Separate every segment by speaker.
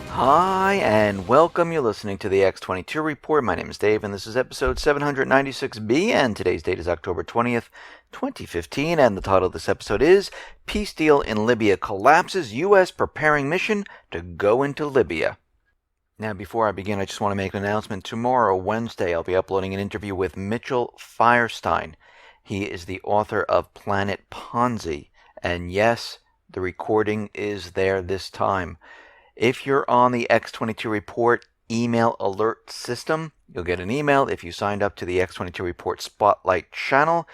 Speaker 1: Hi, and welcome. You're listening to the X22 Report. My name is Dave, and this is episode 796B, and today's date is October 20th, 2015, and the title of this episode is Peace Deal in Libya Collapses, U.S. Preparing Mission to Go into Libya. Now, before I begin, I just want to make an announcement. Tomorrow, Wednesday, I'll be uploading an interview with Mitchell Firestein. He is the author of Planet Ponzi, and yes, the recording is there this time. If you're on the X22 Report email alert system, you'll get an email if you signed up to the X22 Report Spotlight channel.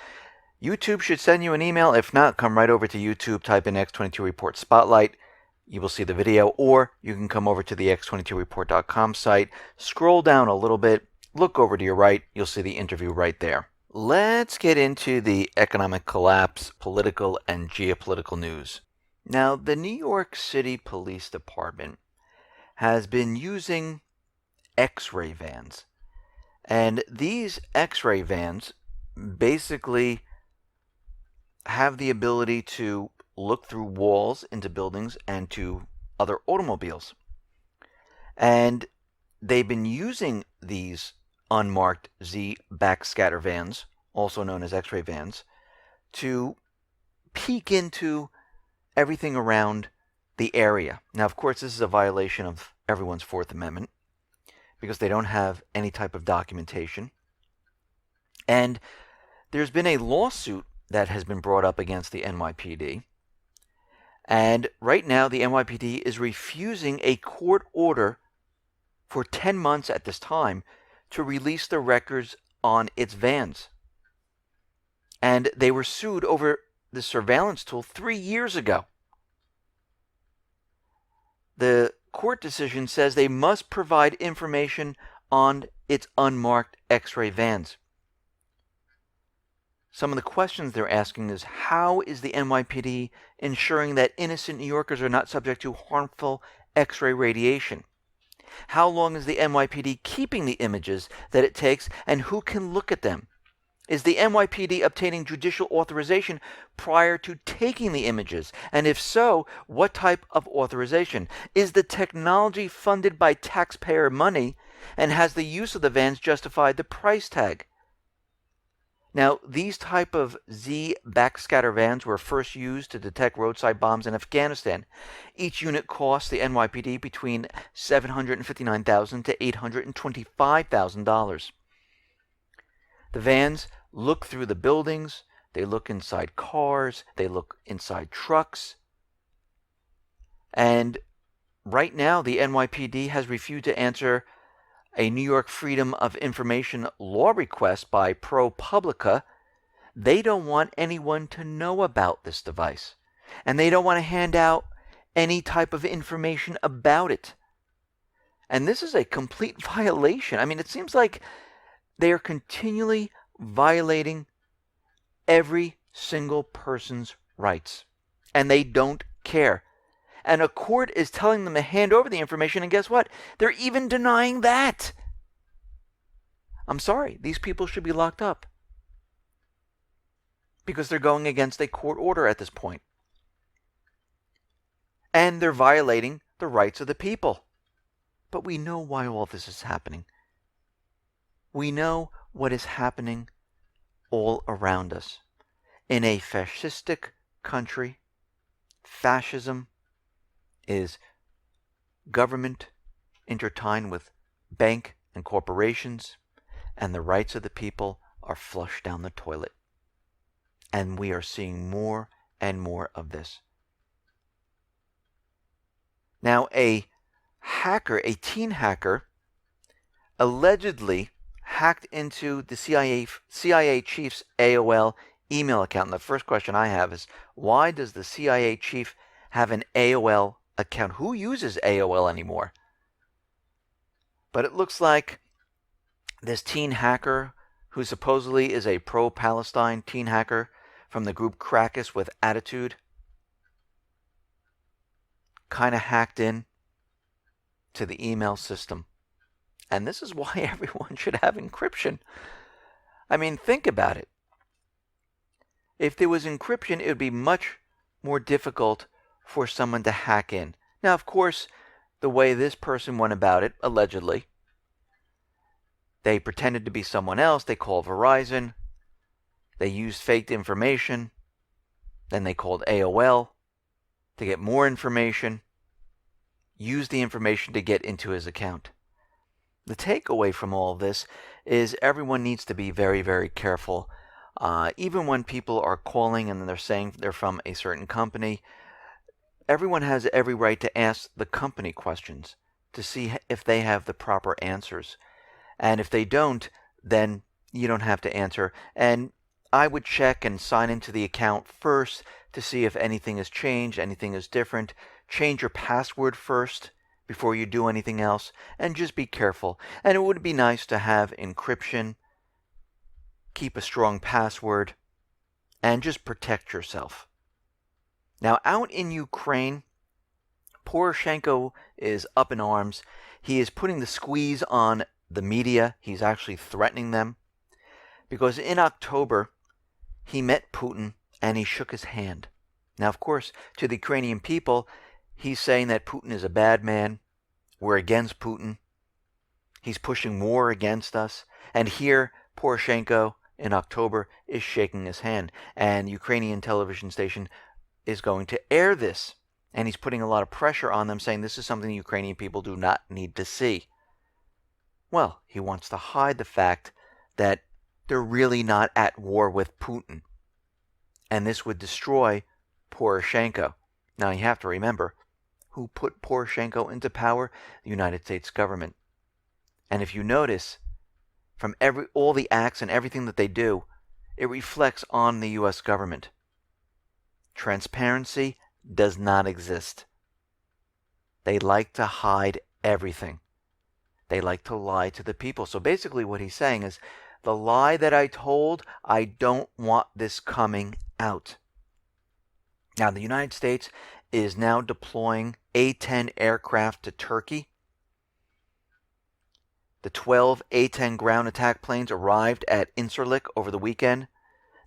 Speaker 1: YouTube should send you an email. If not, come right over to YouTube, type in X22 Report Spotlight. You will see the video, or you can come over to the x22report.com site, scroll down a little bit, look over to your right, you'll see the interview right there. Let's get into the economic collapse, political, and geopolitical news. Now, the New York City Police Department has been using X-ray vans. And these X-ray vans basically have the ability to look through walls into buildings and to other automobiles. And they've been using these unmarked Z backscatter vans, also known as X-ray vans, to peek into everything around the area. Now, of course, this is a violation of everyone's Fourth Amendment because they don't have any type of documentation. And there's been a lawsuit that has been brought up against the NYPD. And right now, the NYPD is refusing a court order for 10 months at this time to release the records on its vans. And they were sued over the surveillance tool 3 years ago. The court decision says they must provide information on its unmarked X-ray vans. Some of the questions they're asking is, how is the NYPD ensuring that innocent New Yorkers are not subject to harmful X-ray radiation? How long is the NYPD keeping the images that it takes, and who can look at them? Is the NYPD obtaining judicial authorization prior to taking the images? And if so, what type of authorization? Is the technology funded by taxpayer money? And has the use of the vans justified the price tag? Now, these type of Z backscatter vans were first used to detect roadside bombs in Afghanistan. Each unit cost the NYPD between $759,000 to $825,000. The vans look through the buildings, they look inside cars, they look inside trucks. And right now, the NYPD has refused to answer a New York Freedom of Information law request by ProPublica. They don't want anyone to know about this device. And they don't want to hand out any type of information about it. And this is a complete violation. I mean, it seems like they are continually violating every single person's rights. And they don't care. And a court is telling them to hand over the information, and guess what? They're even denying that. I'm sorry, these people should be locked up. Because they're going against a court order at this point. And they're violating the rights of the people. But we know why all this is happening. We know what is happening all around us. In a fascistic country, fascism is government intertwined with bank and corporations, and the rights of the people are flushed down the toilet. And we are seeing more and more of this. Now, a teen hacker, allegedly hacked into the CIA chief's AOL email account. And the first question I have is, why does the CIA chief have an AOL account? Who uses AOL anymore? But it looks like this teen hacker, who supposedly is a pro-Palestine teen hacker from the group Crackus with Attitude, kind of hacked in to the email system. And this is why everyone should have encryption. I mean, think about it. If there was encryption, it would be much more difficult for someone to hack in. Now, of course, the way this person went about it, allegedly. They pretended to be someone else. They called Verizon. They used faked information. Then they called AOL to get more information. Used the information to get into his account. The takeaway from all of this is everyone needs to be very, very careful. Even when people are calling and they're saying they're from a certain company, everyone has every right to ask the company questions to see if they have the proper answers. And if they don't, then you don't have to answer. And I would check and sign into the account first to see if anything has changed, anything is different. Change your password first before you do anything else, and just be careful. And it would be nice to have encryption, keep a strong password, and just protect yourself. Now, out in Ukraine, Poroshenko is up in arms. He is putting the squeeze on the media. He's actually threatening them. Because in October, he met Putin and he shook his hand. Now, of course, to the Ukrainian people, he's saying that Putin is a bad man. We're against Putin. He's pushing war against us. And here, Poroshenko, in October, is shaking his hand. And Ukrainian television station is going to air this. And he's putting a lot of pressure on them, saying this is something the Ukrainian people do not need to see. Well, he wants to hide the fact that they're really not at war with Putin. And this would destroy Poroshenko. Now, you have to remember, who put Poroshenko into power? The United States government. And if you notice, from all the acts and everything that they do, it reflects on the U.S. government. Transparency does not exist. They like to hide everything. They like to lie to the people. So basically what he's saying is, the lie that I told, I don't want this coming out. Now, the United States is now deploying A-10 aircraft to Turkey. The 12 A-10 ground attack planes arrived at Incirlik over the weekend.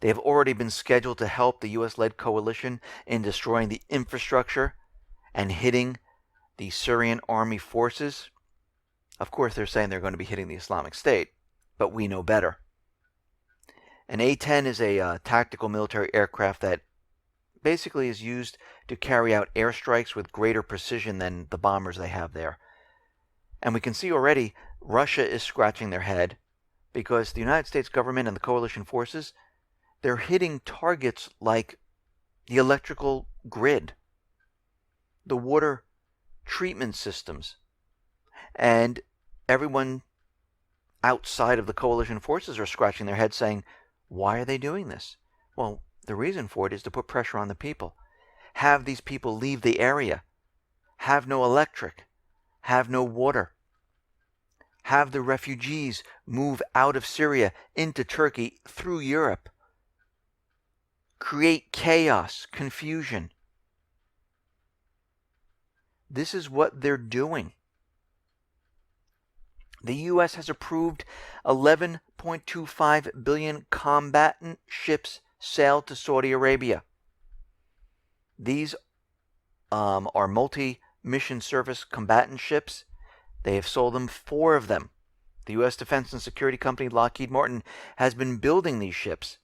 Speaker 1: They have already been scheduled to help the U.S.-led coalition in destroying the infrastructure and hitting the Syrian army forces. Of course, they're saying they're going to be hitting the Islamic State, but we know better. An A-10 is a tactical military aircraft that basically is used to carry out airstrikes with greater precision than the bombers they have there. And we can see already Russia is scratching their head because the United States government and the coalition forces, they're hitting targets like the electrical grid, the water treatment systems, and everyone outside of the coalition forces are scratching their heads saying, why are they doing this? Well, the reason for it is to put pressure on the people. Have these people leave the area. Have no electric. Have no water. Have the refugees move out of Syria into Turkey through Europe. Create chaos, confusion. This is what they're doing. The U.S. has approved 11.25 billion combatant ships sailed to Saudi Arabia. These are multi-mission service combatant ships. They have sold them 4 of them. The U.S. defense and security company Lockheed Martin has been building these ships.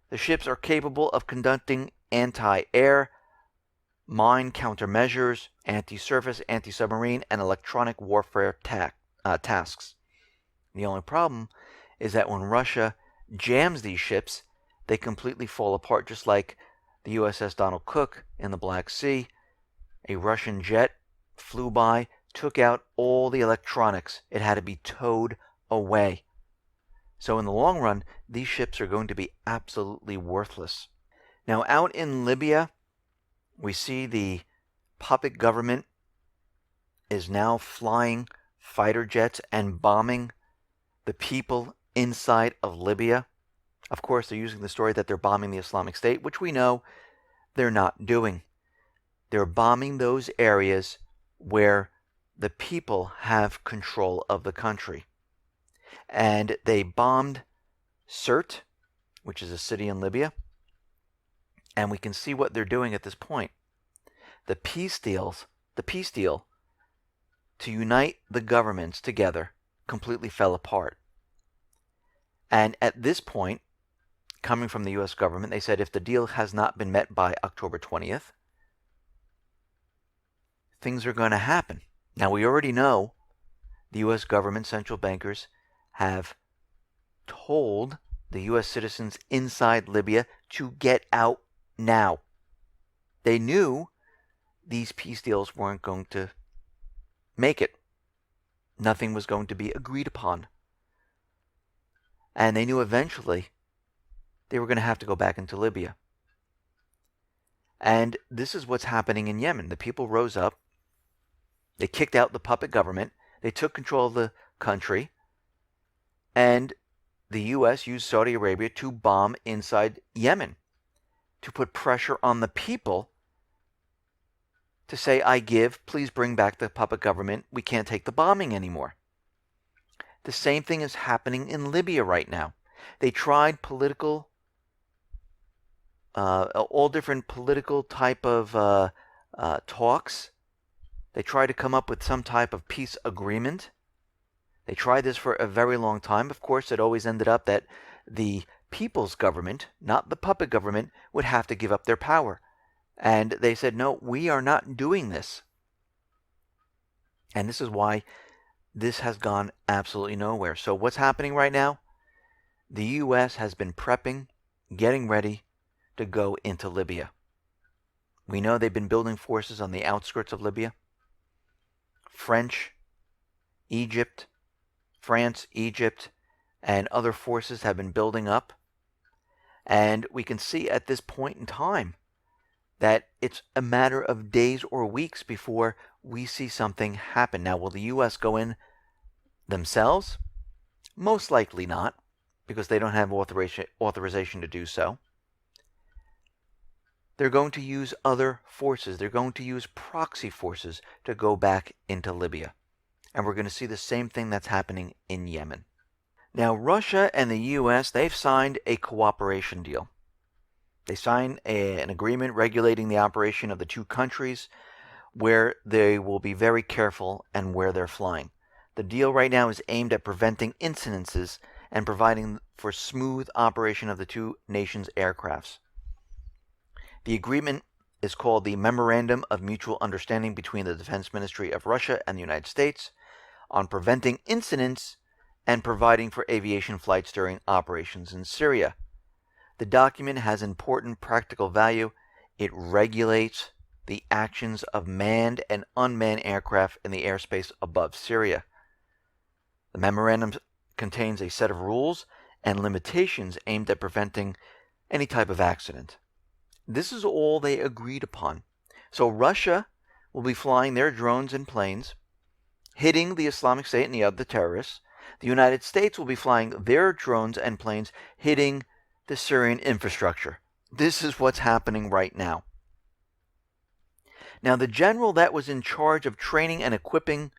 Speaker 1: The ships are capable of conducting anti-air, mine countermeasures, anti-surface, anti-submarine, and electronic warfare tasks. The only problem is that when Russia jams these ships, they completely fall apart, just like the USS Donald Cook in the Black Sea. A Russian jet flew by, took out all the electronics. It had to be towed away. So in the long run, these ships are going to be absolutely worthless. Now, out in Libya, we see the puppet government is now flying fighter jets and bombing the people inside of Libya. Of course, they're using the story that they're bombing the Islamic State, which we know they're not doing. They're bombing those areas where the people have control of the country. And they bombed Sirte, which is a city in Libya. And we can see what they're doing at this point. The peace deal to unite the governments together completely fell apart. And at this point, coming from the U.S. government, they said if the deal has not been met by October 20th, things are going to happen. Now, we already know the U.S. government, central bankers, have told the U.S. citizens inside Libya to get out now. They knew these peace deals weren't going to make it. Nothing was going to be agreed upon. And they knew eventually they were going to have to go back into Libya. And this is what's happening in Yemen. The people rose up. They kicked out the puppet government. They took control of the country. And the U.S. used Saudi Arabia to bomb inside Yemen, to put pressure on the people to say, I give, please bring back the puppet government. We can't take the bombing anymore. The same thing is happening in Libya right now. They tried all different political type of talks. They tried to come up with some type of peace agreement. They tried this for a very long time. Of course, it always ended up that the people's government, not the puppet government, would have to give up their power. And they said, no, we are not doing this. And this is why this has gone absolutely nowhere. So what's happening right now? The U.S. has been prepping, getting ready to go into Libya. We know they've been building forces on the outskirts of Libya. France, Egypt, and other forces have been building up. And we can see at this point in time that it's a matter of days or weeks before we see something happen. Now, will the U.S. go in themselves? Most likely not, because they don't have authorization to do so. They're going to use other forces. They're going to use proxy forces to go back into Libya. And we're going to see the same thing that's happening in Yemen. Now, Russia and the U.S., they've signed a cooperation deal. They signed an agreement regulating the operation of the two countries, where they will be very careful and where they're flying. The deal right now is aimed at preventing incidences and providing for smooth operation of the two nations' aircrafts. The agreement is called the Memorandum of Mutual Understanding between the Defense Ministry of Russia and the United States on preventing incidents and providing for aviation flights during operations in Syria. The document has important practical value. It regulates the actions of manned and unmanned aircraft in the airspace above Syria. The memorandum contains a set of rules and limitations aimed at preventing any type of accident. This is all they agreed upon. So Russia will be flying their drones and planes, hitting the Islamic State and the other terrorists. The United States will be flying their drones and planes, hitting the Syrian infrastructure. This is what's happening right now. Now, the general that was in charge of training and equipping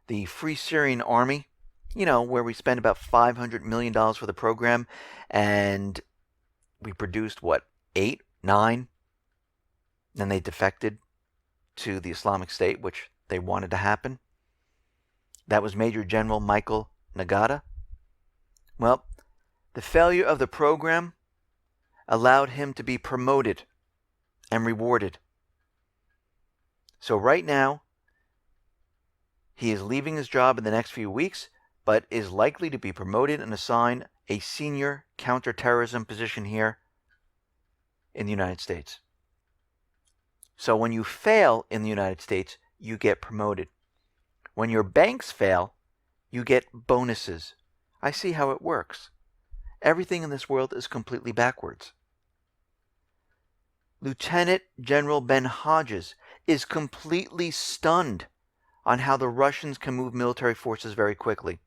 Speaker 1: the Free Syrian Army, where we spent about $500 million for the program, and we produced, 8, 9? Then they defected to the Islamic State, which they wanted to happen. That was Major General Michael Nagata. Well, the failure of the program allowed him to be promoted and rewarded. So right now, he is leaving his job in the next few weeks, but is likely to be promoted and assigned a senior counterterrorism position here in the United States. So when you fail in the United States, you get promoted. When your banks fail, you get bonuses. I see how it works. Everything in this world is completely backwards. Lieutenant General Ben Hodges is completely stunned on how the Russians can move military forces very quickly.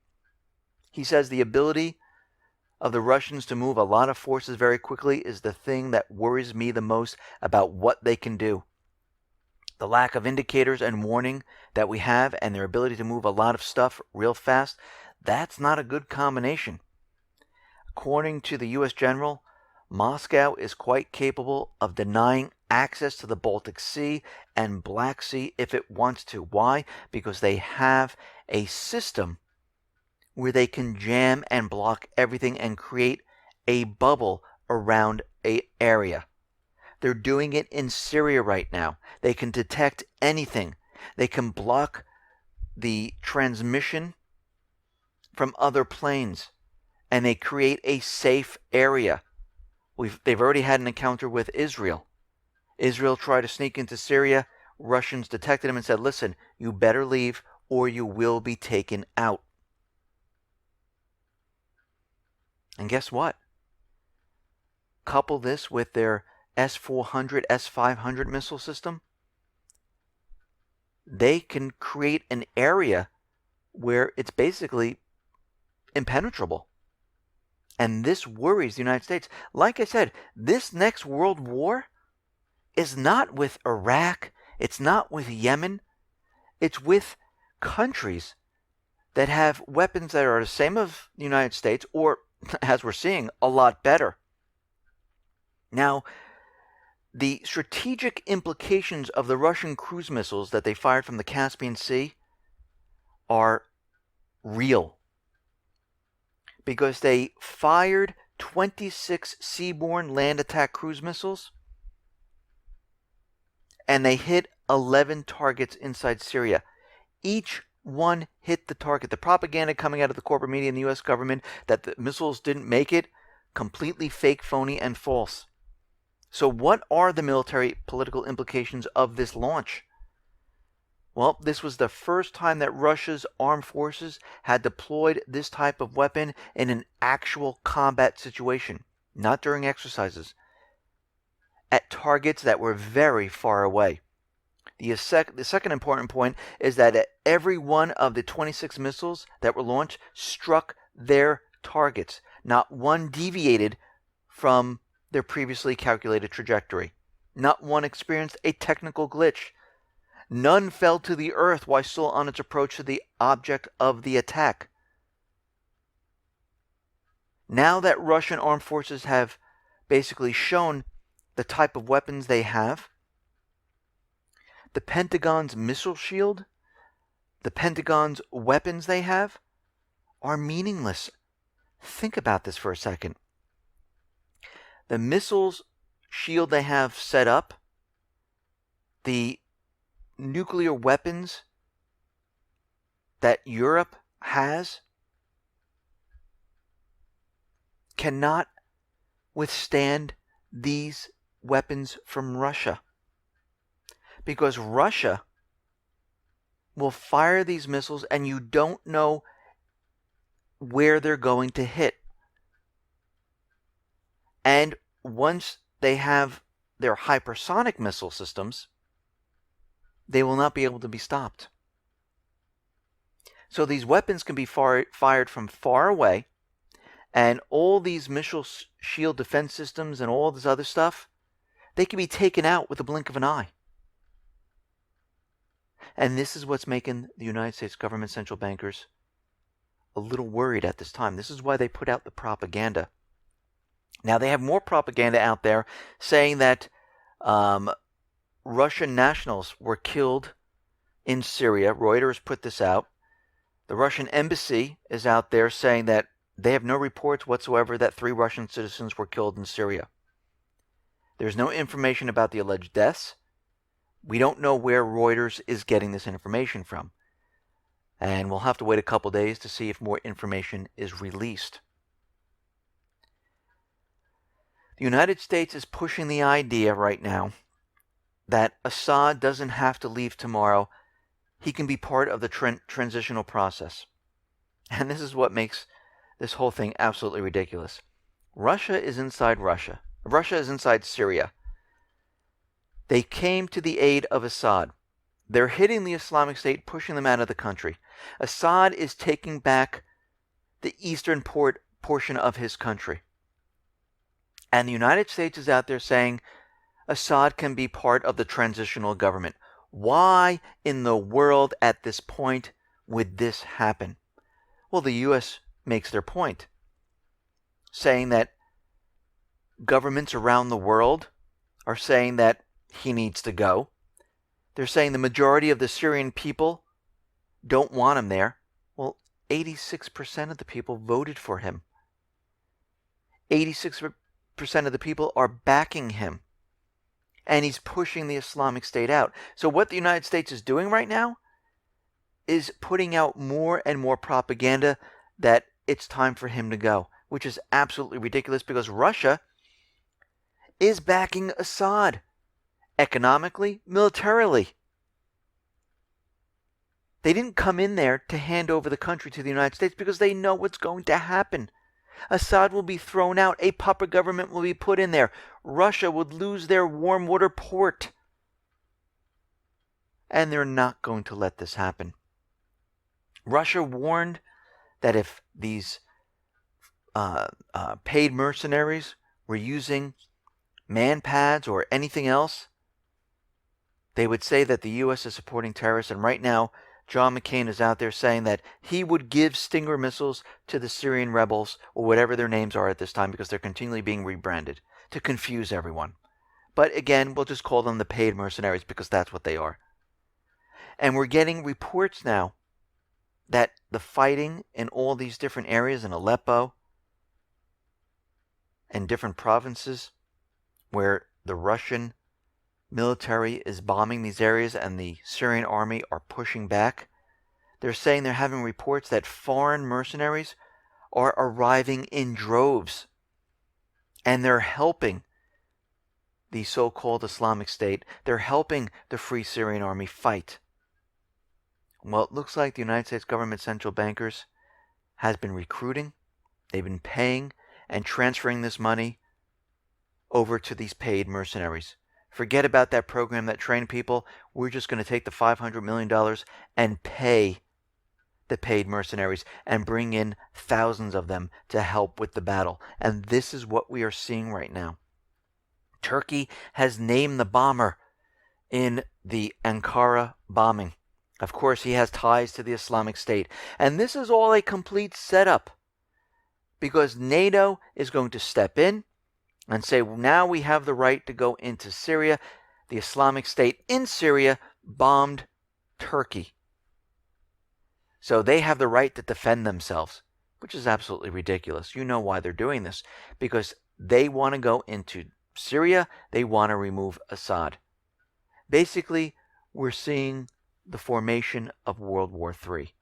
Speaker 1: He says the ability of the Russians to move a lot of forces very quickly is the thing that worries me the most about what they can do. The lack of indicators and warning that we have and their ability to move a lot of stuff real fast, that's not a good combination. According to the U.S. General, Moscow is quite capable of denying access to the Baltic Sea and Black Sea if it wants to. Why? Because they have a system where they can jam and block everything and create a bubble around an area. They're doing it in Syria right now. They can detect anything. They can block the transmission from other planes, and they create a safe area. They've already had an encounter with Israel. Israel tried to sneak into Syria. Russians detected him and said, listen, you better leave or you will be taken out. And guess what? Couple this with their S-400, S-500 missile system. They can create an area where it's basically impenetrable. And this worries the United States. Like I said, this next world war is not with Iraq. It's not with Yemen. It's with countries that have weapons that are the same as the United States, or, as we're seeing, a lot better. Now, the strategic implications of the Russian cruise missiles that they fired from the Caspian Sea are real, because they fired 26 seaborne land attack cruise missiles, and they hit 11 targets inside Syria. Each one hit the target. The propaganda coming out of the corporate media and the U.S. government that the missiles didn't make it, completely fake, phony, and false. So what are the military political implications of this launch? Well, this was the first time that Russia's armed forces had deployed this type of weapon in an actual combat situation, not during exercises, at targets that were very far away. The second important point is that every one of the 26 missiles that were launched struck their targets. Not one deviated from their previously calculated trajectory. Not one experienced a technical glitch. None fell to the earth while still on its approach to the object of the attack. Now that Russian armed forces have basically shown the type of weapons they have, the Pentagon's missile shield, the Pentagon's weapons they have, are meaningless. Think about this for a second. The missiles shield they have set up, the nuclear weapons that Europe has, cannot withstand these weapons from Russia. Because Russia will fire these missiles and you don't know where they're going to hit. And once they have their hypersonic missile systems, they will not be able to be stopped. So these weapons can be fired from far away, and all these missile shield defense systems and all this other stuff, they can be taken out with a blink of an eye. And this is what's making the United States government central bankers a little worried at this time. This is why they put out the propaganda. Now, they have more propaganda out there saying that Russian nationals were killed in Syria. Reuters put this out. The Russian embassy is out there saying that they have no reports whatsoever that 3 Russian citizens were killed in Syria. There's no information about the alleged deaths. We don't know where Reuters is getting this information from. And we'll have to wait a couple days to see if more information is released. The United States is pushing the idea right now that Assad doesn't have to leave tomorrow. He can be part of the transitional process. And this is what makes this whole thing absolutely ridiculous. Russia is inside Russia. Russia is inside Syria. They came to the aid of Assad. They're hitting the Islamic State, pushing them out of the country. Assad is taking back the eastern portion of his country. And the United States is out there saying Assad can be part of the transitional government. Why in the world at this point would this happen? Well, the U.S. makes their point, saying that governments around the world are saying that he needs to go. They're saying the majority of the Syrian people don't want him there. Well, 86% of the people voted for him. 86% of the people are backing him. And he's pushing the Islamic State out. So what the United States is doing right now is putting out more and more propaganda that it's time for him to go, which is absolutely ridiculous because Russia is backing Assad economically, militarily. They didn't come in there to hand over the country to the United States because they know what's going to happen. Assad will be thrown out. A puppet government will be put in there. Russia would lose their warm water port. And they're not going to let this happen. Russia warned that if these paid mercenaries were using man pads or anything else, they would say that the U.S. is supporting terrorists. And right now, John McCain is out there saying that he would give Stinger missiles to the Syrian rebels, or whatever their names are at this time, because they're continually being rebranded to confuse everyone. But again, we'll just call them the paid mercenaries because that's what they are. And we're getting reports now that the fighting in all these different areas in Aleppo and different provinces where the Russian military is bombing these areas and the Syrian army are pushing back. They're saying they're having reports that foreign mercenaries are arriving in droves and they're helping the so-called Islamic State. They're helping the Free Syrian Army fight. Well, it looks like the United States government central bankers has been recruiting. They've been paying and transferring this money over to these paid mercenaries. Forget about that program that trained people. We're just going to take the $500 million and pay the paid mercenaries and bring in thousands of them to help with the battle. And this is what we are seeing right now. Turkey has named the bomber in the Ankara bombing. Of course, he has ties to the Islamic State. And this is all a complete setup because NATO is going to step in and say, now we have the right to go into Syria. The Islamic State in Syria bombed Turkey. So they have the right to defend themselves, which is absolutely ridiculous. You know why they're doing this. Because they want to go into Syria. They want to remove Assad. Basically, we're seeing the formation of World War III.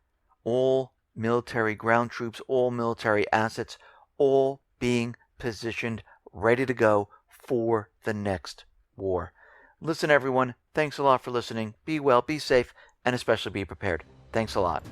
Speaker 1: All military ground troops, all military assets, all being positioned ready to go for the next war. Listen, everyone, thanks a lot for listening. Be well, be safe, and especially be prepared. Thanks a lot.